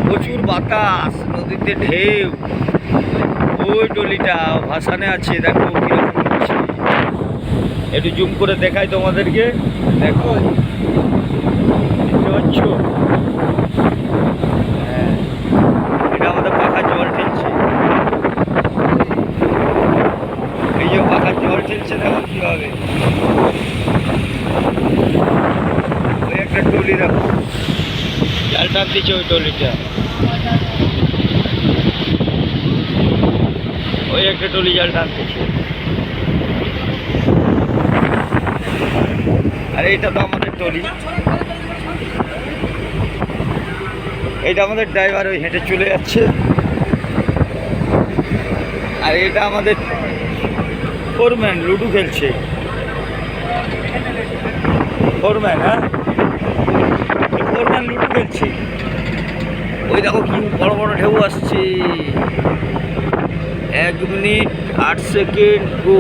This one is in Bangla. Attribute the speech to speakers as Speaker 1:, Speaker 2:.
Speaker 1: প্রচুর বাতাস, নদীতে ঢেউ। ওই টলিটা ভাসানে আছে, দেখো কিরকম হচ্ছে। একটু জুম করে দেখাই তোমাদেরকে, দেখো দেখতে পাচ্ছ? হ্যাঁ, এটা আমাদের পাখার জল ঠেলছে। এই যে পাখার জল ঠেলছে, দেখো কিভাবে। ওই একটা টলি দেখো, জাল টান দিচ্ছে ওই টলিটা। ওই একটা টলি জাল টানতেছে। আর এইটা তো আমাদের টলি, এইটা আমাদের ড্রাইভার ওই হেঁটে চলে যাচ্ছে। আর এটা আমাদের ফোরম্যান লুডো খেলছে। ফোরম্যান, হ্যাঁ, ফোরম্যান লুডো খেলছে। ওই দেখো কি বড় বড় ঢেউ আসছে। 1 মিনিট 8 সেকেন্ড গো।